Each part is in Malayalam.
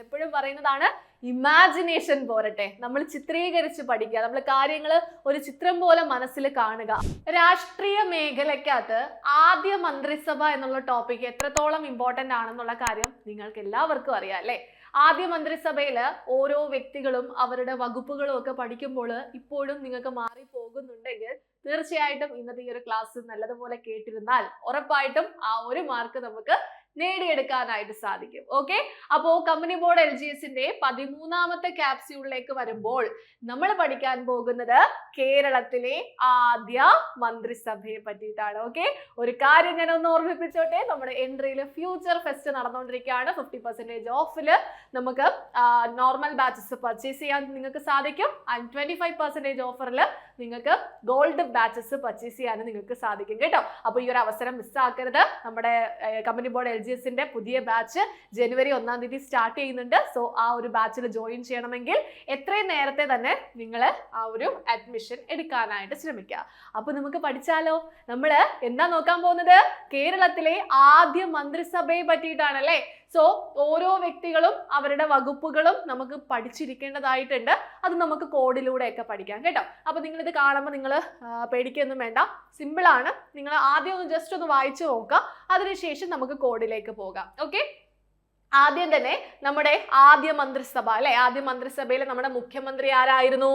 എപ്പോഴും പറയുന്നതാണ് ഇമാജിനേഷൻ പോരട്ടെ, നമ്മൾ ചിത്രീകരിച്ച് പഠിക്കുക, നമ്മൾ കാര്യങ്ങൾ ഒരു ചിത്രം പോലെ മനസ്സിൽ കാണുക. രാഷ്ട്രീയ മേഖലയ്ക്കകത്ത് ആദ്യ മന്ത്രിസഭ എന്നുള്ള ടോപ്പിക് എത്രത്തോളം ഇമ്പോർട്ടന്റ് ആണെന്നുള്ള കാര്യം നിങ്ങൾക്ക് എല്ലാവർക്കും അറിയാം അല്ലേ? ആദ്യ മന്ത്രിസഭയിൽ ഓരോ വ്യക്തികളും അവരുടെ വകുപ്പുകളും ഒക്കെ പഠിക്കുമ്പോൾ ഇപ്പോഴും നിങ്ങൾക്ക് മാറിപ്പോകുന്നുണ്ടെങ്കിൽ തീർച്ചയായിട്ടും ഇന്നത്തെ ഈ ഒരു ക്ലാസ് നല്ലതുപോലെ കേട്ടിരുന്നാൽ ഉറപ്പായിട്ടും ആ ഒരു മാർക്ക് നമുക്ക് നേടിയെടുക്കാനായിട്ട് സാധിക്കും. ഓക്കെ, അപ്പോ കമ്പനി ബോർഡ് LGSന്റെ 13ാമത്തെ ക്യാപ്സ്യൂളിലേക്ക് വരുമ്പോൾ നമ്മൾ പഠിക്കാൻ പോകുന്നത് കേരളത്തിലെ ആദ്യ മന്ത്രിസഭയെ പറ്റിയിട്ടാണ്. ഓക്കെ, ഒരു കാര്യം ഞാൻ ഒന്ന് ഓർമ്മിപ്പിച്ചോട്ടെ, നമ്മുടെ എൻട്രിയിൽ ഫ്യൂച്ചർ ഫെസ്റ്റ് നടന്നുകൊണ്ടിരിക്കുകയാണ്. 50% ഓഫിൽ നമുക്ക് നോർമൽ ബാച്ചസ് പർച്ചേസ് ചെയ്യാൻ നിങ്ങൾക്ക് സാധിക്കും. ആൻഡ് 25% ഓഫറിൽ നിങ്ങൾക്ക് ഗോൾഡ് ബാച്ചസ് പർച്ചേസ് ചെയ്യാനും നിങ്ങൾക്ക് സാധിക്കും കേട്ടോ. അപ്പോൾ ഈ ഒരു അവസരം മിസ്സാക്കരുത്. നമ്മുടെ കമ്പനി ബോർഡ് LGSന്റെ പുതിയ ബാച്ച് ജനുവരി 1-ാം തീയതി സ്റ്റാർട്ട് ചെയ്യുന്നുണ്ട്. സോ ആ ഒരു ബാച്ചിൽ ജോയിൻ ചെയ്യണമെങ്കിൽ എത്രയും നേരത്തെ തന്നെ നിങ്ങൾ ആ ഒരു അഡ്മിഷൻ എടുക്കാനായിട്ട് ശ്രമിക്കുക. അപ്പൊ നമുക്ക് പഠിച്ചാലോ? നമ്മൾ എന്താ നോക്കാൻ പോകുന്നത്? കേരളത്തിലെ ആദ്യ മന്ത്രിസഭയെ പറ്റിയിട്ടാണല്ലേ. സോ ഓരോ വ്യക്തികളും അവരുടെ വകുപ്പുകളും നമുക്ക് പഠിച്ചിരിക്കേണ്ടതായിട്ടുണ്ട്. അത് നമുക്ക് കോഡിലൂടെയൊക്കെ പഠിക്കാം കേട്ടോ. അപ്പൊ നിങ്ങൾ ഇത് കാണുമ്പോൾ നിങ്ങൾ പേടിക്കൊന്നും വേണ്ട, സിമ്പിൾ ആണ്. നിങ്ങൾ ആദ്യം ഒന്ന് ജസ്റ്റ് ഒന്ന് വായിച്ചു നോക്കുക, അതിനുശേഷം നമുക്ക് കോഡിലേക്ക് പോകാം. ഓക്കെ, ആദ്യം തന്നെ നമ്മുടെ ആദ്യ മന്ത്രിസഭ അല്ലെ, ആദ്യ മന്ത്രിസഭയിൽ നമ്മുടെ മുഖ്യമന്ത്രി ആരായിരുന്നു?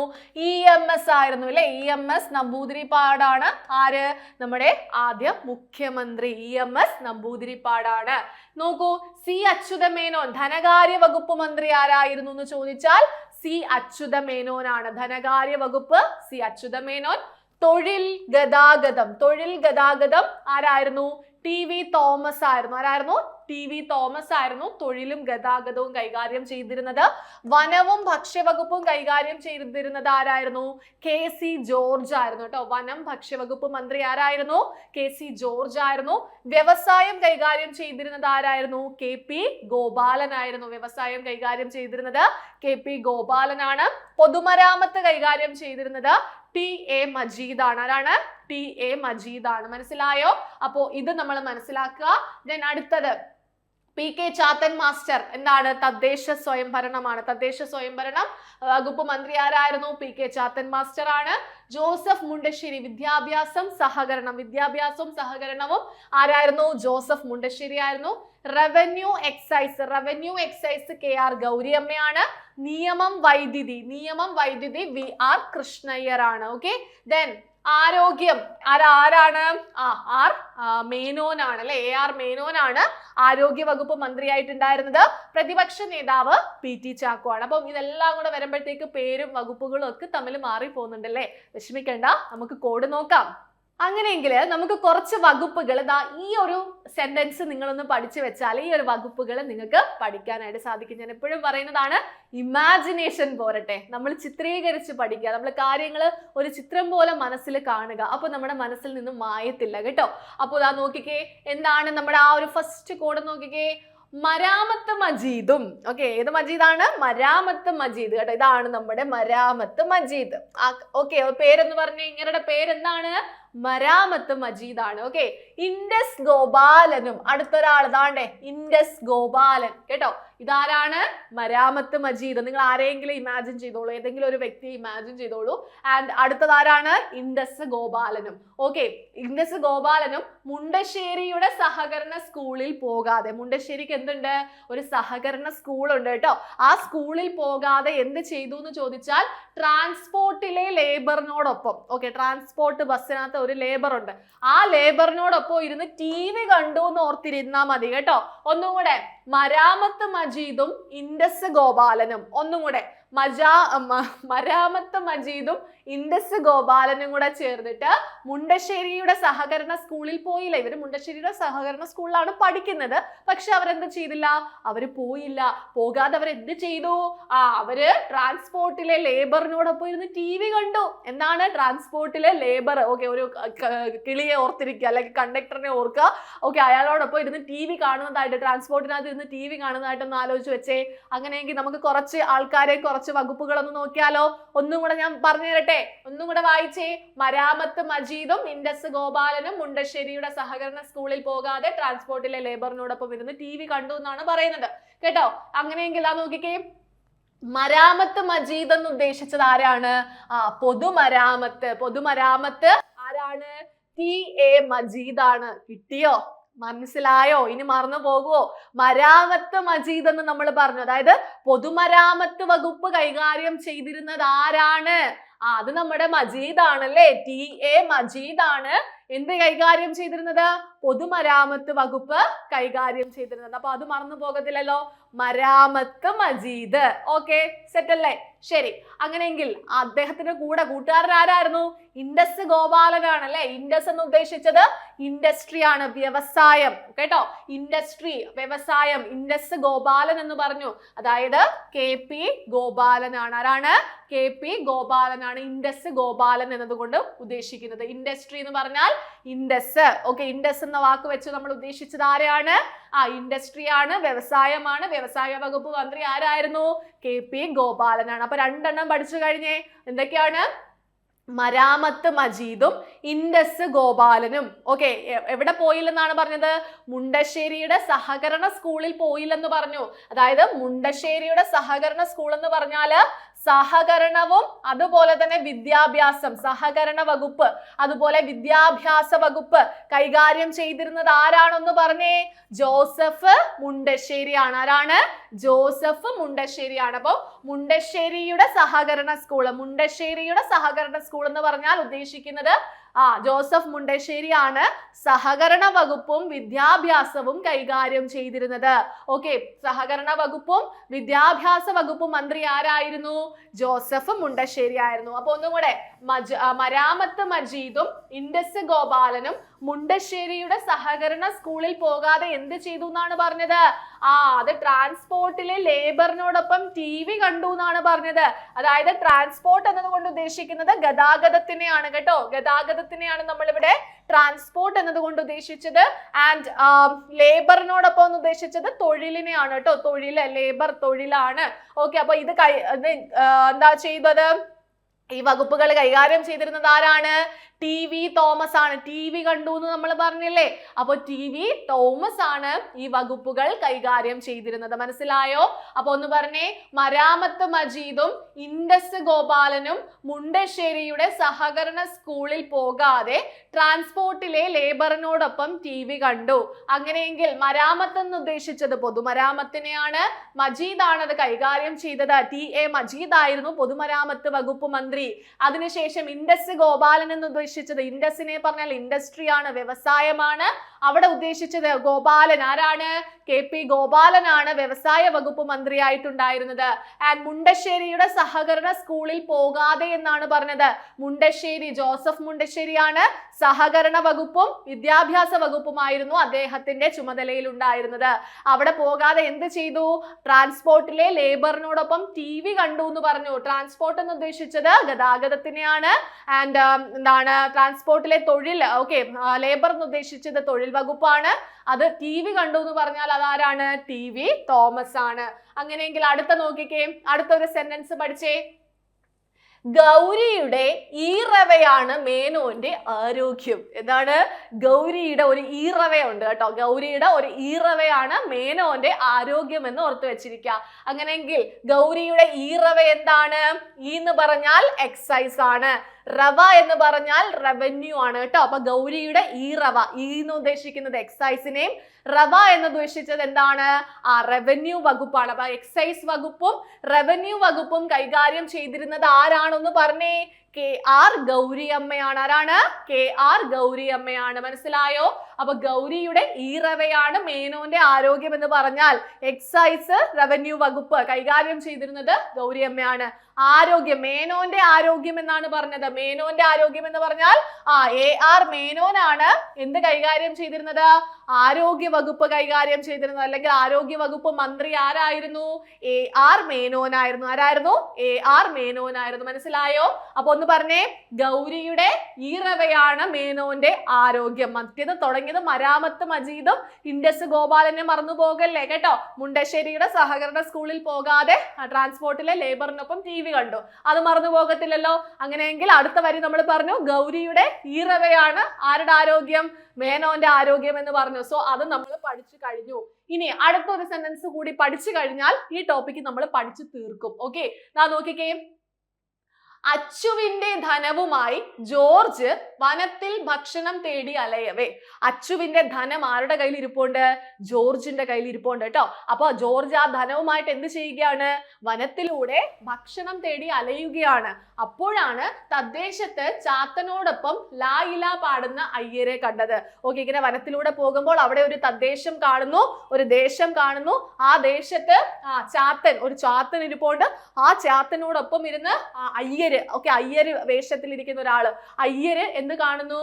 EMS ആയിരുന്നു അല്ലെ. EMS നമ്പൂതിരിപ്പാടാണ് ആര്? നമ്മുടെ ആദ്യ മുഖ്യമന്ത്രി EMS നമ്പൂതിരിപ്പാടാണ്. നോക്കൂ, C അച്യുതമേനോൻ ധനകാര്യ വകുപ്പ് മന്ത്രി ആരായിരുന്നു എന്ന് ചോദിച്ചാൽ C അച്യുതമേനോനാണ്. ധനകാര്യ വകുപ്പ് C അച്യുതമേനോൻ. തൊഴിൽ ഗതാഗതം ആരായിരുന്നു? TV തോമസ് ആയിരുന്നു. ആരായിരുന്നു? TV തോമസ് ആയിരുന്നു തൊഴിലും ഗതാഗതവും കൈകാര്യം ചെയ്തിരുന്നത്. വനവും ഭക്ഷ്യവകുപ്പും കൈകാര്യം ചെയ്തിരുന്നത് ആരായിരുന്നു? KC ജോർജ് ആയിരുന്നു കേട്ടോ. വനം ഭക്ഷ്യവകുപ്പ് മന്ത്രി ആരായിരുന്നു? KC ജോർജ് ആയിരുന്നു. വ്യവസായം കൈകാര്യം ചെയ്തിരുന്നത് ആരായിരുന്നു? KP ഗോപാലൻ ആയിരുന്നു. വ്യവസായം കൈകാര്യം ചെയ്തിരുന്നത് KP ഗോപാലനാണ്. പൊതുമരാമത്ത് കൈകാര്യം ചെയ്തിരുന്നത് TA മജീദ് ആണ്. ആരാണ്? TA മജീദ് ആണ്. മനസ്സിലായോ? അപ്പോ ഇത് നമ്മൾ മനസ്സിലാക്കുക. ദെൻ അടുത്തത് PK ചാത്തൻ മാസ്റ്റർ എന്താണ്? തദ്ദേശ സ്വയംഭരണമാണ്. തദ്ദേശ സ്വയംഭരണം വകുപ്പ് മന്ത്രി ആരായിരുന്നു? PK ചാത്തൻ മാസ്റ്റർ ആണ്. ജോസഫ് മുണ്ടശ്ശേരി വിദ്യാഭ്യാസവും സഹകരണവും ആരായിരുന്നു? ജോസഫ് മുണ്ടശ്ശേരി ആയിരുന്നു. Revenue excise KR ഗൗരിയമ്മയാണ്. നിയമം വൈദ്യുതി VR കൃഷ്ണയ്യർ ആണ്. ഓക്കെ, ദെൻ ആരോഗ്യം ആരാണ്? മേനോനാണ് അല്ലെ. AR മേനോനാണ് ആരോഗ്യ വകുപ്പ് മന്ത്രിയായിട്ടുണ്ടായിരുന്നത്. പ്രതിപക്ഷ നേതാവ് PT ചാക്കോ ആണ്. അപ്പം ഇതെല്ലാം കൂടെ വരുമ്പോഴത്തേക്ക് പേരും വകുപ്പുകളും ഒക്കെ തമ്മിൽ മാറി പോകുന്നുണ്ടല്ലേ. വിഷമിക്കണ്ട, നമുക്ക് കോഡ് നോക്കാം. അങ്ങനെയെങ്കിൽ നമുക്ക് കുറച്ച് വകുപ്പുകൾ ഈ ഒരു സെന്റൻസ് നിങ്ങളൊന്ന് പഠിച്ചു വെച്ചാൽ ഈ ഒരു വകുപ്പുകൾ നിങ്ങൾക്ക് പഠിക്കാനായിട്ട് സാധിക്കും. ഞാൻ എപ്പോഴും പറയുന്നതാണ് ഇമാജിനേഷൻ പോരട്ടെ, നമ്മൾ ചിത്രീകരിച്ച് പഠിക്കുക, നമ്മൾ കാര്യങ്ങൾ ഒരു ചിത്രം പോലെ മനസ്സിൽ കാണുക. അപ്പൊ നമ്മുടെ മനസ്സിൽ നിന്നും മായത്തില്ല കേട്ടോ. അപ്പോൾ ഇതാ നോക്കിക്കേ, എന്താണ് നമ്മുടെ ആ ഒരു ഫസ്റ്റ് കോഡ് നോക്കിക്കേ. മരാമത്ത് മജീദും. ഓക്കെ, ഏത് മജീദാണ്? മരാമത്ത് മജീദ് കേട്ടോ. ഇതാണ് നമ്മുടെ മരാമത്ത് മജീദ്. ഓക്കെ, പേരെന്ന് പറഞ്ഞ ഇങ്ങരുടെ പേരെന്താണ്? മരാമത്ത് മജീദ് ആണ്. ഓക്കെ, ഇൻഡസ് ഗോപാലനും അടുത്തൊരാൾ ഇതാണ്ടേ, ഇൻഡസ് ഗോപാലൻ കേട്ടോ. ഇതാരാണ്? മരാമത്ത് മജീദ്. നിങ്ങൾ ആരെങ്കിലും ഇമാജിൻ ചെയ്തോളൂ, ഏതെങ്കിലും ഒരു വ്യക്തി ഇമാജിൻ ചെയ്തോളൂ. ആൻഡ് അടുത്തതാരാണ്? ഇൻഡസ് ഗോപാലനും. ഓക്കെ, ഇൻഡസ് ഗോപാലനും മുണ്ടശ്ശേരിയുടെ സഹകരണ സ്കൂളിൽ പോകാതെ, മുണ്ടശ്ശേരിക്ക് എന്തുണ്ട്? ഒരു സഹകരണ സ്കൂൾ ഉണ്ട് കേട്ടോ. ആ സ്കൂളിൽ പോകാതെ എന്ത് ചെയ്തു എന്ന് ചോദിച്ചാൽ ട്രാൻസ്പോർട്ടിലെ ലേബറിനോടൊപ്പം, ഓക്കെ, ട്രാൻസ്പോർട്ട് ബസ്സിനകത്ത് ഒരു ലേബർ ഉണ്ട്, ആ ലേബറിനോടൊപ്പം ഇരുന്ന് TV കണ്ടു എന്ന് ഓർത്തിരുന്നാ മതി കേട്ടോ. ഒന്നും കൂടെ, മരാമത്ത് മജീദും ഇൻഡസ് ഗോപാലനും, ഒന്നും കൂടെ, മരാമത്ത് മജീദും ഇൻഡസ് ഗോപാലനും കൂടെ ചേർന്നിട്ട് മുണ്ടശ്ശേരിയുടെ സഹകരണ സ്കൂളിൽ പോയില്ല. ഇവര് മുണ്ടശ്ശേരിയുടെ സഹകരണ സ്കൂളിലാണ് പഠിക്കുന്നത്. പക്ഷെ അവരെന്ത് ചെയ്തില്ല? അവര് പോയില്ല. പോകാതെ അവരെന്ത് ചെയ്തു? അവര് ട്രാൻസ്പോർട്ടിലെ ലേബറിനോടൊപ്പം ഇരുന്ന് TV കണ്ടു. എന്താണ് ട്രാൻസ്പോർട്ടിലെ ലേബർ? ഓക്കെ, ഒരു കിളിയെ ഓർത്തിരിക്കുക അല്ലെങ്കിൽ കണ്ടക്ടറിനെ ഓർക്കുക. ഓക്കെ, അയാളോടൊപ്പം ഇരുന്ന് TV കാണുന്നതായിട്ട്, ട്രാൻസ്പോർട്ടിനകത്ത് ഇരുന്ന് ടി വി കാണുന്നതായിട്ടൊന്ന് ആലോചിച്ച് വെച്ചേ. അങ്ങനെയെങ്കിൽ നമുക്ക് കുറച്ച് ആൾക്കാരെ കുറച്ച് വകുപ്പുകളൊന്ന് നോക്കിയാലോ? ഒന്നും കൂടെ ഞാൻ പറഞ്ഞു തരട്ടെ, ഒന്നും കൂടെ വായിച്ചേ. മരാമത്ത് മജീദും ഇൻഡസ് ഗോപാലനും മുണ്ടശ്ശേരിയുടെ സഹകരണ സ്കൂളിൽ പോകാതെ ട്രാൻസ്പോർട്ടിലെ ലേബറിനോടൊപ്പം ഇരുന്ന് ടി വി കണ്ടു എന്നാണ് പറയുന്നത് കേട്ടോ. അങ്ങനെയെങ്കിൽ ആ നോക്കിക്കേ, മരാമത്ത് മജീദ് എന്ന് ഉദ്ദേശിച്ചത് ആരാണ്? പൊതുമരാമത്ത് ആരാണ്? TA മജീദാണ്. കിട്ടിയോ? മനസ്സിലായോ? ഇനി മറന്നു പോകുവോ? മരാമത്ത് മജീദ് എന്ന് നമ്മൾ പറഞ്ഞു. അതായത് പൊതുമരാമത്ത് വകുപ്പ് കൈകാര്യം ചെയ്തിരുന്നത് ആരാണ്? അത് നമ്മുടെ മജീദാണല്ലേ. TA മജീദാണ് എന്ത് കൈകാര്യം ചെയ്തിരുന്നത്? പൊതുമരാമത്ത് വകുപ്പ് കൈകാര്യം ചെയ്തിരുന്നത്. അപ്പൊ അത് മറന്നു പോകത്തില്ലല്ലോ. മരാമത്ത് മജീദ്. ഓക്കെ, സെറ്റ് അല്ലേ? ശരി. അങ്ങനെയെങ്കിൽ അദ്ദേഹത്തിന്റെ കൂട്ടുകാരൻ ആരായിരുന്നു? ഇൻഡസ് ഗോപാലനാണല്ലേ. ഇൻഡസ് എന്ന് ഉദ്ദേശിച്ചത് ഇൻഡസ്ട്രി ആണ്, വ്യവസായം കേട്ടോ. ഇൻഡസ്ട്രി, വ്യവസായം. ഇൻഡസ് ഗോപാലൻ എന്ന് പറഞ്ഞു. അതായത് KP ഗോപാലനാണ്. ആരാണ്? KP ഗോപാലനാണ് ഇൻഡസ് ഗോപാലൻ എന്നതുകൊണ്ട് ഉദ്ദേശിക്കുന്നത്. ഇൻഡസ്ട്രി എന്ന് പറഞ്ഞാൽ ഇൻഡസ്. ഓക്കെ, ഇൻഡസ് എന്ന വാക്ക് വെച്ച് നമ്മൾ ഉദ്ദേശിച്ചത് ആരെയാണ്? ഇൻഡസ്ട്രി ആണ്, വ്യവസായമാണ്. വ്യവസായ വകുപ്പ് മന്ത്രി ആരായിരുന്നു? KP ഗോപാലനാണ്. അപ്പൊ രണ്ടെണ്ണം പഠിച്ചു കഴിഞ്ഞേ. എന്തൊക്കെയാണ്? മരാമത്ത് മജീദും ഇൻഡസ് ഗോപാലനും. ഓക്കെ, എവിടെ പോയില്ലെന്നാണ് പറഞ്ഞത്? മുണ്ടശ്ശേരിയുടെ സഹകരണ സ്കൂളിൽ പോയില്ലെന്ന് പറഞ്ഞു. അതായത് മുണ്ടശ്ശേരിയുടെ സഹകരണ സ്കൂൾ എന്ന് പറഞ്ഞാല് സഹകരണവും അതുപോലെ തന്നെ വിദ്യാഭ്യാസം, സഹകരണ വകുപ്പ് അതുപോലെ വിദ്യാഭ്യാസ വകുപ്പ് കൈകാര്യം ചെയ്തിരുന്നത് ആരാണെന്ന് പറഞ്ഞേ? ജോസഫ് മുണ്ടശ്ശേരിയാണ്. ആരാണ്? ജോസഫ് മുണ്ടശ്ശേരിയാണ്. അപ്പൊ മുണ്ടശ്ശേരിയുടെ സഹകരണ സ്കൂൾ എന്ന് പറഞ്ഞാൽ ഉദ്ദേശിക്കുന്നത് ജോസഫ് മുണ്ടശ്ശേരിയാണ് സഹകരണ വകുപ്പും വിദ്യാഭ്യാസവും കൈകാര്യം ചെയ്തിരുന്നത്. ഓക്കെ, സഹകരണ വകുപ്പും വിദ്യാഭ്യാസ വകുപ്പും മന്ത്രി ആരായിരുന്നു? ജോസഫ് മുണ്ടശ്ശേരി ആയിരുന്നു. അപ്പൊ ഒന്നും കൂടെ, മരാമത്ത് മജീദും ഇൻഡസ് ഗോപാലനും മുണ്ടശ്ശേരിയുടെ സഹകരണ സ്കൂളിൽ പോകാതെ എന്ത് ചെയ്തു എന്നാണ് പറഞ്ഞത്? അത് ട്രാൻസ്പോർട്ടിലെ ലേബറിനോടൊപ്പം TV കണ്ടു എന്നാണ് പറഞ്ഞത്. അതായത് ട്രാൻസ്പോർട്ട് എന്നതുകൊണ്ട് ഉദ്ദേശിക്കുന്നത് ഗതാഗതത്തിനെയാണ് കേട്ടോ. ഗതാഗതത്തിനെയാണ് നമ്മളിവിടെ ട്രാൻസ്പോർട്ട് എന്നതുകൊണ്ട് ഉദ്ദേശിച്ചത്. ആൻഡ് ലേബറിനോടൊപ്പം എന്ന് ഉദ്ദേശിച്ചത് തൊഴിലിനെയാണ് കേട്ടോ. ലേബർ തൊഴിലാണ്. ഓക്കെ, അപ്പൊ ഇത് എന്താ ചെയ്തത്? ഈ വകുപ്പുകൾ കൈകാര്യം ചെയ്തിരുന്നത് ആരാണ്? TV തോമസ് ആണ്. TV കണ്ടു എന്ന് നമ്മൾ പറഞ്ഞില്ലേ. അപ്പൊ TV തോമസ് ആണ് ഈ വകുപ്പുകൾ കൈകാര്യം ചെയ്തിരുന്നത്. മനസ്സിലായോ? അപ്പൊ ഒന്ന് പറഞ്ഞേ, മരാമത്ത് മജീദും ഇൻഡസ് ഗോപാലനും മുണ്ടശ്ശേരിയുടെ സഹകരണ സ്കൂളിൽ പോകാതെ ട്രാൻസ്പോർട്ടിലെ ലേബറിനോടൊപ്പം TV കണ്ടു. അങ്ങനെയെങ്കിൽ മരാമത്ത് എന്ന് ഉദ്ദേശിച്ചത് പൊതുമരാമത്തിനെയാണ്. മജീദ് ആണ് അത് കൈകാര്യം ചെയ്തത്. TA മജീദ് ആയിരുന്നു പൊതുമരാമത്ത് വകുപ്പ് മന്ത്രി. അതിനുശേഷം ഇൻഡസ് ഗോപാലൻ എന്ന് ഉദ്ദേശിച്ചത്, ഇൻഡസിനെ പറഞ്ഞാൽ ഇൻഡസ്ട്രി ആണ്, വ്യവസായമാണ്. അവിടെ ഉദ്ദേശിച്ചത് ഗോപാലൻ ആരാണ്? KP ഗോപാലനാണ് വ്യവസായ വകുപ്പ് മന്ത്രിയായിട്ടുണ്ടായിരുന്നത്. ആൻഡ് മുണ്ടശ്ശേരിയുടെ സഹകരണ സ്കൂളിൽ പോകാതെ എന്നാണ് പറഞ്ഞത്. മുണ്ടശ്ശേരി, ജോസഫ് മുണ്ടശ്ശേരിയാണ് സഹകരണ വകുപ്പും വിദ്യാഭ്യാസ വകുപ്പുമായിരുന്നു അദ്ദേഹത്തിന്റെ ചുമതലയിൽ ഉണ്ടായിരുന്നത്. അവിടെ പോകാതെ എന്ത് ചെയ്തു? ട്രാൻസ്പോർട്ടിലെ ലേബറിനോടൊപ്പം TV കണ്ടു എന്ന് പറഞ്ഞു. ട്രാൻസ്പോർട്ട് എന്ന് ഉദ്ദേശിച്ചത് ഗതാഗതത്തിനെയാണ്. ആൻഡ് എന്താണ്? ട്രാൻസ്പോർട്ടിലെ തൊഴിൽ, ഓക്കെ, ലേബർ എന്ന് ഉദ്ദേശിച്ചത് തൊഴിൽ വകുപ്പാണ്. അത് TV കണ്ടു എന്ന് പറഞ്ഞാൽ അതാരാണ്? TV തോമസ് ആണ്. അങ്ങനെയെങ്കിൽ അടുത്ത നോക്കിക്കേ, അടുത്തൊരു സെന്റൻസ് പഠിച്ചേ. ഗൗരിയുടെ ഈറവയാണ് മേനോന്റെ ആരോഗ്യം. എന്താണ്? ഗൗരിയുടെ ഒരു ഈറവയുണ്ട് കേട്ടോ. ഗൗരിയുടെ ഒരു ഈറവയാണ് മേനോന്റെ ആരോഗ്യം എന്ന് ഓർത്ത് വെച്ചിരിക്കുക. അങ്ങനെയെങ്കിൽ ഗൗരിയുടെ ഈറവ എന്താണ്? എന്ന് പറഞ്ഞാൽ എക്സൈസ് ആണ്. റവ എന്ന് പറഞ്ഞാൽ റവന്യൂ ആണ് കേട്ടോ. അപ്പൊ ഗൗരിയുടെ ഈറവ, എന്ന് ഉദ്ദേശിക്കുന്നത് എക്സൈസിനെയും റവ എന്ന് ഉദ്ദേശിച്ചത് എന്താണ്? റവന്യൂ വകുപ്പാണ്. അപ്പൊ എക്സൈസ് വകുപ്പും റവന്യൂ വകുപ്പും കൈകാര്യം ചെയ്തിരുന്നത് ആരാണെന്ന് പറഞ്ഞേ? KR ഗൗരിയമ്മയാണ്. ആരാണ്? KR ഗൗരിയമ്മയാണ്. മനസ്സിലായോ? അപ്പൊ ഗൗരിയുടെ ഈറവയാണ് മേനോന്റെ ആരോഗ്യം എന്ന് പറഞ്ഞാൽ എക്സൈസ് റവന്യൂ വകുപ്പ് കൈകാര്യം ചെയ്തിരുന്നത് ഗൗരിയമ്മയാണ്. ആരോഗ്യം, മേനോന്റെ ആരോഗ്യം എന്നാണ് പറഞ്ഞത്. മേനോന്റെ ആരോഗ്യം എന്ന് പറഞ്ഞാൽ AR മേനോനാണ് എന്ത് കൈകാര്യം ചെയ്തിരുന്നത്? ആരോഗ്യ വകുപ്പ് കൈകാര്യം ചെയ്തിരുന്നത്. അല്ലെങ്കിൽ ആരോഗ്യ വകുപ്പ് മന്ത്രി ആരായിരുന്നു? AR മേനോനായിരുന്നു. ആരായിരുന്നു? AR മേനോനായിരുന്നു. മനസ്സിലായോ? അപ്പൊ ഒന്ന് പറഞ്ഞേ, ഗൗരിയുടെ ഈറവയാണ് മേനോന്റെ ആരോഗ്യം. മറ്റേത് തുടങ്ങി തുടങ്ങിയത് മരാമത്ത് മജീദും ഇൻഡസ് ഗോപാലനെ മറന്നു പോകല്ലേ കേട്ടോ. മുണ്ടശ്ശേരിയുടെ സഹകരണ സ്കൂളിൽ പോകാതെ ട്രാൻസ്പോർട്ടിലെ ലേബറിനൊപ്പം TV കണ്ടു, അത് മറന്നു പോകത്തില്ലല്ലോ. അങ്ങനെയെങ്കിൽ അടുത്ത വരി നമ്മൾ പറഞ്ഞു ഗൗരിയുടെ ഈറവയാണ് ആരുടെ ആരോഗ്യം, മേനോന്റെ ആരോഗ്യം എന്ന് പറഞ്ഞു. സോ അത് നമ്മൾ പഠിച്ചു കഴിഞ്ഞു. ഇനി അടുത്തൊരു സെന്റൻസ് കൂടി പഠിച്ചു കഴിഞ്ഞാൽ ഈ ടോപ്പിക്ക് നമ്മൾ പഠിച്ചു തീർക്കും. ഓക്കെ, നോക്കിക്കേ. അച്ചുവിന്റെ ധനവുമായി ജോർജ് വനത്തിൽ ഭക്ഷണം തേടി അലയവേ. അച്ചുവിന്റെ ധനം ആരുടെ കയ്യിൽ ഇരിപ്പുണ്ട്? ജോർജിന്റെ കയ്യിൽ ഇരിപ്പുണ്ട് കേട്ടോ. അപ്പൊ ജോർജ് ആ ധനവുമായിട്ട് എന്ത് ചെയ്യുകയാണ്? വനത്തിലൂടെ ഭക്ഷണം തേടി അലയുകയാണ്. അപ്പോഴാണ് തദ്ദേശത്ത് ചാത്തനോടൊപ്പം ലാ ഇല പാടുന്ന അയ്യരെ കണ്ടത്. ഓക്കെ, ഇങ്ങനെ വനത്തിലൂടെ പോകുമ്പോൾ അവിടെ ഒരു തദ്ദേശം കാണുന്നു, ഒരു ദേശം കാണുന്നു. ആ ദേശത്ത് ഒരു ചാത്തൻ ഇരിപ്പുണ്ട്. ആ ചാത്തനോടൊപ്പം ഇരുന്ന് അയ്യര്, ഓക്കെ, അയ്യര് വേഷത്തിൽ ഇരിക്കുന്ന ഒരാള്, അയ്യര് എന്ത് കാണുന്നു?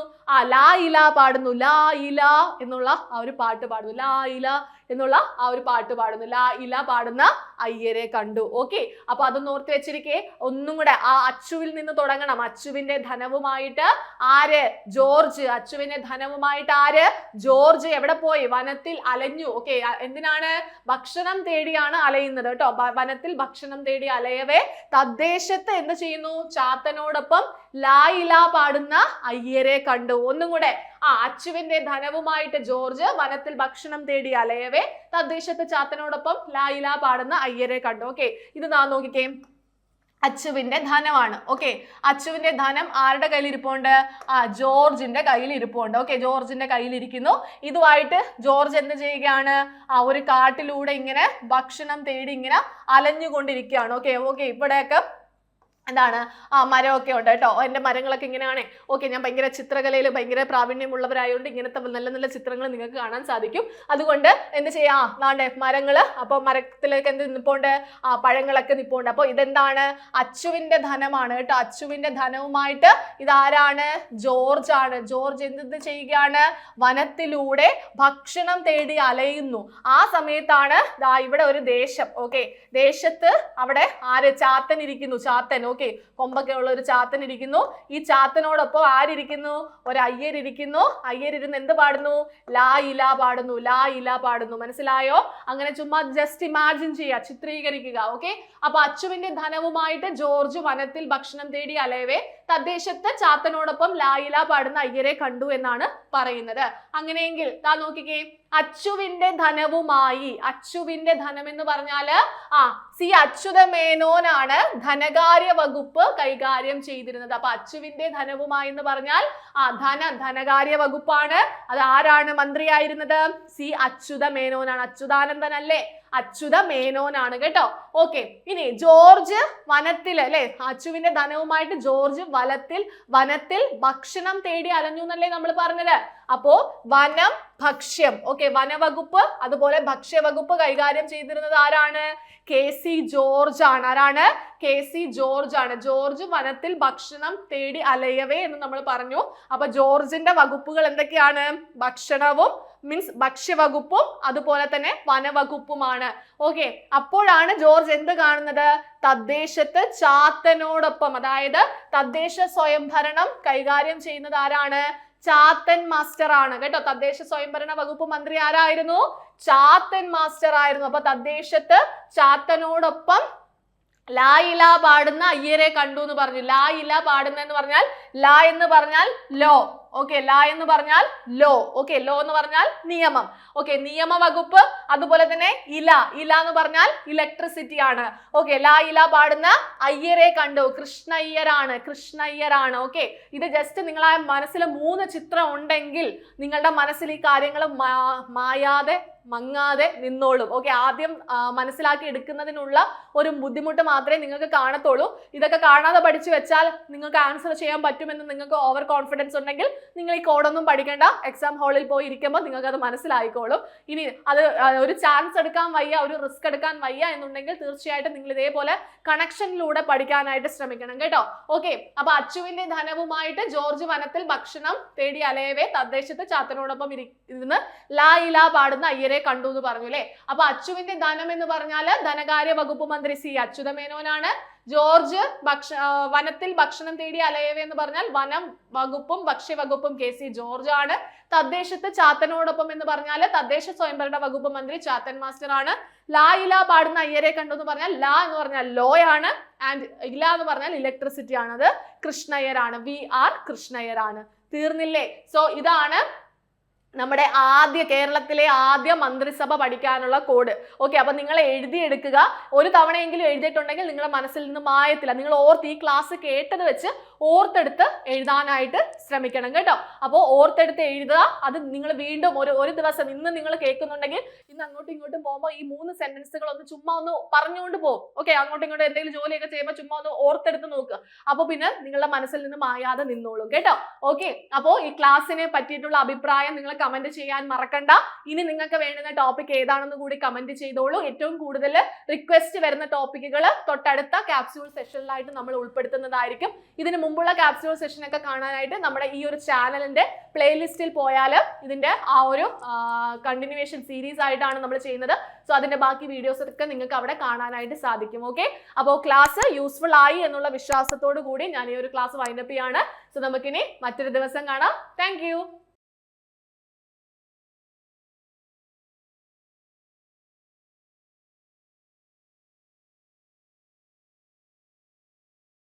ലാ ഇല പാടുന്നു. ലാ ഇല എന്നുള്ള ആ ഒരു പാട്ട് പാടുന്നു. ലാ ഇല എന്നുള്ള ആ ഒരു പാട്ട് പാടുന്നു. ലാ ഇല പാടുന്ന അയ്യരെ കണ്ടു. ഓക്കെ, അപ്പൊ അതൊന്ന് ഓർത്ത് വെച്ചിരിക്കേ. ഒന്നും കൂടെ ആ അച്ചുവിൽ നിന്ന് തുടങ്ങണം. അച്ചുവിന്റെ ധനവുമായിട്ട് ആര്? ജോർജ്. അച്ചുവിന്റെ ധനവുമായിട്ട് ആര്? ജോർജ് എവിടെ പോയി? വനത്തിൽ അലഞ്ഞു. ഓക്കെ, എന്തിനാണ്? ഭക്ഷണം തേടിയാണ് അലയുന്നത് കേട്ടോ. വനത്തിൽ ഭക്ഷണം തേടി അലയവേ തദ്ദേശത്ത് എന്ത് ചെയ്യുന്നു? ചാത്തനോടൊപ്പം ലാ ഇല പാടുന്ന അയ്യരെ കണ്ടു. ഒന്നും കൂടെ. അച്ചുവിന്റെ ധനവുമായിട്ട് ജോർജ് വനത്തിൽ ഭക്ഷണം തേടി അലയവേ തദ്ദേശത്ത് ചാത്തനോടൊപ്പം ലാ ഇല പാടുന്ന അയ്യരെ കണ്ടു. ഓക്കെ, ഇത് നോക്കിക്കേ. അച്ചുവിന്റെ ധനമാണ്. ഓക്കെ, അച്ചുവിന്റെ ധനം ആരുടെ കയ്യിൽ ഇരിപ്പുണ്ട്? ജോർജിന്റെ കയ്യിൽ ഇരിപ്പുണ്ട്. ഓക്കെ, ജോർജിന്റെ കയ്യിൽ ഇരിക്കുന്നു. ഇതുമായിട്ട് ജോർജ് എന്ത് ചെയ്യുകയാണ്? ഒരു കാട്ടിലൂടെ ഇങ്ങനെ ഭക്ഷണം തേടി ഇങ്ങനെ അലഞ്ഞുകൊണ്ടിരിക്കുകയാണ്. ഓക്കെ, ഇവിടെയൊക്കെ എന്താണ് മരമൊക്കെ ഉണ്ട് കേട്ടോ. എൻ്റെ മരങ്ങളൊക്കെ ഇങ്ങനെയാണ്. ഓക്കെ, ഞാൻ ഭയങ്കര ചിത്രകലയിൽ ഭയങ്കര പ്രാവീണ്യമുള്ളവരായതുകൊണ്ട് ഇങ്ങനത്തെ നല്ല നല്ല ചിത്രങ്ങൾ നിങ്ങൾക്ക് കാണാൻ സാധിക്കും. അതുകൊണ്ട് എന്ത് ചെയ്യാം? നാണ്ടേ മരങ്ങള്. അപ്പൊ മരത്തിലേക്ക് എന്ത് നിപ്പോണ്ട്? പഴങ്ങളൊക്കെ നിപ്പോണ്ട്. അപ്പൊ ഇതെന്താണ്? അച്ചുവിന്റെ ധനമാണ് കേട്ടോ. അച്ചുവിന്റെ ധനവുമായിട്ട് ഇതാരാണ്? ജോർജ് ആണ്. ജോർജ് എന്ത് ചെയ്യുകയാണ്? വനത്തിലൂടെ ഭക്ഷണം തേടി അലയുന്നു. ആ സമയത്താണ് ഇവിടെ ഒരു ദേശം. ഓക്കെ, ദേശത്ത് അവിടെ ആര്? ചാത്തൻ ഇരിക്കുന്നു. ചാത്തൻ. ഓക്കെ, കൊമ്പൊക്കെ ഉള്ള ഒരു ചാത്തൻ ഇരിക്കുന്നു. ഈ ചാത്തനോടൊപ്പം ആരിയ്ക്കുന്നു? ഒരു അയ്യരിയ്ക്കുന്നു. അയ്യരിരുന്ന് എന്ത് പാടുന്നു? ലാ ഇല പാടുന്നു. ലാ ഇല പാടുന്നു. മനസ്സിലായോ? അങ്ങനെ ചുമ്മാ ജസ്റ്റ് ഇമാജിൻ ചെയ്യുക, ചിത്രീകരിക്കുക. ഓക്കെ, അപ്പൊ അച്ചുവിന്റെ ധനവുമായിട്ട് ജോർജ് വനത്തിൽ ഭക്ഷണം തേടി അലയവേ തദ്ദേശത്ത് ചാത്തനോടൊപ്പം ലാ ഇല പാടുന്ന അയ്യരെ കണ്ടു എന്നാണ് പറയുന്നത്. അങ്ങനെയെങ്കിൽ നോക്കിക്കേ. അച്ചുവിന്റെ ധനവുമായി, അച്ചുവിന്റെ ധനം എന്ന് പറഞ്ഞാല് സി അച്യുത മേനോനാണ് ധനകാര്യ വകുപ്പ് കൈകാര്യം ചെയ്തിരുന്നത്. അപ്പൊ അച്ചുവിന്റെ ധനവുമായി എന്ന് പറഞ്ഞാൽ ധനകാര്യ വകുപ്പാണ്. അത് ആരാണ് മന്ത്രിയായിരുന്നത്? സി അച്യുത മേനോനാണ്. അച്യുതാനന്ദൻ അല്ലേ? അച്യുത മേനോനാണ് കേട്ടോ. ഓക്കെ, ഇനി ജോർജ് വനത്തിൽ അല്ലെ, അച്ചുവിന്റെ ധനവുമായിട്ട് ജോർജ് വനത്തിൽ ഭക്ഷണം തേടി അലഞ്ഞു എന്നല്ലേ നമ്മൾ പറഞ്ഞത്. അപ്പോ വനം, ഭക്ഷ്യം, ഓക്കെ, വനവകുപ്പ് അതുപോലെ ഭക്ഷ്യവകുപ്പ് കൈകാര്യം ചെയ്തിരുന്നത് ആരാണ്? KC ജോർജ് ആണ്. ആരാണ്? KC ജോർജ് ആണ്. ജോർജ് വനത്തിൽ ഭക്ഷണം തേടി അലയവേ എന്ന് നമ്മൾ പറഞ്ഞു. അപ്പൊ ജോർജിന്റെ വകുപ്പുകൾ എന്തൊക്കെയാണ്? ഭക്ഷണവും മീൻസ് ഭക്ഷ്യവകുപ്പും അതുപോലെ തന്നെ വനവകുപ്പുമാണ്. ഓക്കെ, അപ്പോഴാണ് ജോർജ് എന്ത് കാണുന്നത്? തദ്ദേശത്ത് ചാത്തനോടൊപ്പം, അതായത് തദ്ദേശ സ്വയംഭരണം കൈകാര്യം ചെയ്യുന്നത് ആരാണ്? ചാത്തൻ മാസ്റ്റർ ആണ് കേട്ടോ. തദ്ദേശ സ്വയംഭരണ വകുപ്പ് മന്ത്രി ആരായിരുന്നു? ചാത്തൻ മാസ്റ്റർ ആയിരുന്നു. അപ്പൊ തദ്ദേശത്ത് ചാത്തനോടൊപ്പം ലാ ഇല പാടുന്ന അയ്യരെ കണ്ടു എന്ന് പറഞ്ഞു. ലാ ഇല പാടുന്ന എന്ന് പറഞ്ഞാൽ ലാ എന്ന് പറഞ്ഞാൽ ലോ. ഓക്കെ, ലാ എന്ന് പറഞ്ഞാൽ ലോ. ഓക്കെ, ലോ എന്ന് പറഞ്ഞാൽ നിയമം. ഓക്കെ, നിയമ വകുപ്പ് അതുപോലെ തന്നെ ഇല എന്ന് പറഞ്ഞാൽ ഇലക്ട്രിസിറ്റി ആണ്. ഓക്കെ, ലാ ഇല പാടുന്ന അയ്യരെ കണ്ടു. കൃഷ്ണയ്യരാണ്. ഓക്കെ, ഇത് ജസ്റ്റ് നിങ്ങളെ മനസ്സിൽ 3 ചിത്രം ഉണ്ടെങ്കിൽ നിങ്ങളുടെ മനസ്സിൽ ഈ കാര്യങ്ങൾ മായാതെ മങ്ങാതെ നിന്നോളും. ഓക്കെ, ആദ്യം മനസ്സിലാക്കി എടുക്കുന്നതിനുള്ള ഒരു ബുദ്ധിമുട്ട് മാത്രമേ നിങ്ങൾക്ക് കാണത്തുള്ളൂ. ഇതൊക്കെ കാണാതെ പഠിച്ചു വെച്ചാൽ നിങ്ങൾക്ക് ആൻസർ ചെയ്യാൻ പറ്റുമെന്ന് നിങ്ങൾക്ക് ഓവർ കോൺഫിഡൻസ് ഉണ്ടെങ്കിൽ നിങ്ങൾ ഈ കോഡൊന്നും പഠിക്കേണ്ട. എക്സാം ഹാളിൽ പോയി ഇരിക്കുമ്പോൾ നിങ്ങൾക്ക് അത് മനസ്സിലായിക്കോളും. ഇനി അത് ഒരു ചാൻസ് എടുക്കാൻ വയ്യ, ഒരു റിസ്ക് എടുക്കാൻ വയ്യ എന്നുണ്ടെങ്കിൽ തീർച്ചയായിട്ടും നിങ്ങൾ ഇതേപോലെ കണക്ഷനിലൂടെ പഠിക്കാനായിട്ട് ശ്രമിക്കണം കേട്ടോ. ഓക്കെ, അപ്പൊ അച്ചുവിന്റെ ധനവുമായിട്ട് ജോർജ് വനത്തിൽ ഭക്ഷണം തേടി അലയവേ തദ്ദേശത്ത് ചാത്തനോടൊപ്പം ഇരുന്ന് ലാ ഇല പാടുന്ന അയ്യരെ കണ്ടു എന്ന് പറഞ്ഞു അല്ലെ. അപ്പൊ അച്ചുവിന്റെ ധനം എന്ന് പറഞ്ഞാല് ധനകാര്യ വകുപ്പ് മന്ത്രി സി അച്യുത മേനോനാണ്. ജോർജ് വനത്തിൽ ഭക്ഷണം തേടി അലയവേ എന്ന് പറഞ്ഞാൽ വനം വകുപ്പും ഭക്ഷ്യവകുപ്പും KC ജോർജ് ആണ്. തദ്ദേശത്ത് ചാത്തനോടൊപ്പം എന്ന് പറഞ്ഞാൽ തദ്ദേശ സ്വയംഭരണ വകുപ്പ് മന്ത്രി ചാത്തൻ മാസ്റ്റർ ആണ്. ലാ ഇല പാടുന്ന അയ്യരെ കണ്ടു എന്ന് പറഞ്ഞാൽ ലാ എന്ന് പറഞ്ഞാൽ ലോ ആണ്, ആൻഡ് ഇല എന്ന് പറഞ്ഞാൽ ഇലക്ട്രിസിറ്റി ആണ്. അത് കൃഷ്ണയ്യരാണ്, VR കൃഷ്ണയ്യരാണ്. തീർന്നില്ലേ? സോ ഇതാണ് നമ്മുടെ കേരളത്തിലെ ആദ്യ മന്ത്രിസഭ പഠിക്കാനുള്ള കോഡ്. ഓക്കെ, അപ്പൊ നിങ്ങൾ എഴുതിയെടുക്കുക. ഒരു തവണയെങ്കിലും എഴുതിയിട്ടുണ്ടെങ്കിൽ നിങ്ങളുടെ മനസ്സിൽ നിന്ന് മായത്തില്ല. നിങ്ങൾ ഈ ക്ലാസ് കേട്ടത് വെച്ച് ഓർത്തെടുത്ത് എഴുതാനായിട്ട് ശ്രമിക്കണം കേട്ടോ. അപ്പോൾ ഓർത്തെടുത്ത് എഴുതുക. അത് നിങ്ങൾ വീണ്ടും ഒരു ദിവസം ഇന്ന് നിങ്ങൾ കേൾക്കുന്നുണ്ടെങ്കിൽ ഇന്ന് അങ്ങോട്ടും ഇങ്ങോട്ടും പോകുമ്പോൾ ഈ 3 സെന്റൻസുകൾ ചുമ്മാ ഒന്ന് പറഞ്ഞുകൊണ്ട് പോകും. ഓക്കെ, അങ്ങോട്ടും ഇങ്ങോട്ടും എന്തെങ്കിലും ജോലിയൊക്കെ ചെയ്യുമ്പോൾ ചുമ്മാ ഒന്ന് ഓർത്തെടുത്ത് നോക്കുക. അപ്പൊ പിന്നെ നിങ്ങളുടെ മനസ്സിൽ നിന്ന് മായാതെ നിന്നോളും കേട്ടോ. ഓക്കെ, അപ്പോൾ ഈ ക്ലാസ്സിനെ പറ്റിയിട്ടുള്ള അഭിപ്രായം നിങ്ങൾ കമന്റ് ചെയ്യാൻ മറക്കണ്ട. ഇനി നിങ്ങൾക്ക് വേണ്ടുന്ന ടോപ്പിക് ഏതാണെന്ന് കൂടി കമന്റ് ചെയ്തോളൂ. ഏറ്റവും കൂടുതൽ റിക്വസ്റ്റ് വരുന്ന ടോപ്പിക്കുകൾ തൊട്ടടുത്ത ക്യാപ്സ്യൂൾ സെഷനിലായിട്ട് നമ്മൾ ഉൾപ്പെടുത്തുന്നതായിരിക്കും. ഇതിന് മുമ്പുള്ള ക്യാപ്സ്യൂൾ സെഷൻ ഒക്കെ കാണാനായിട്ട് നമ്മുടെ ഈ ഒരു ചാനലിന്റെ പ്ലേലിസ്റ്റിൽ പോയാൽ ഇതിന്റെ ആ ഒരു കണ്ടിന്യൂവേഷൻ സീരീസ് ആയിട്ടാണ് നമ്മൾ ചെയ്യുന്നത്. സോ അതിന്റെ ബാക്കി വീഡിയോസ് ഒക്കെ നിങ്ങൾക്ക് അവിടെ കാണാനായിട്ട് സാധിക്കും. ഓക്കെ, അപ്പോൾ ക്ലാസ് യൂസ്ഫുൾ ആയി എന്നുള്ള വിശ്വാസത്തോടു കൂടി ഞാൻ ഈ ഒരു ക്ലാസ് വൈൻഡപ്പ് ചെയ്യാണ്. സോ നമുക്കിനി മറ്റൊരു ദിവസം കാണാം. താങ്ക്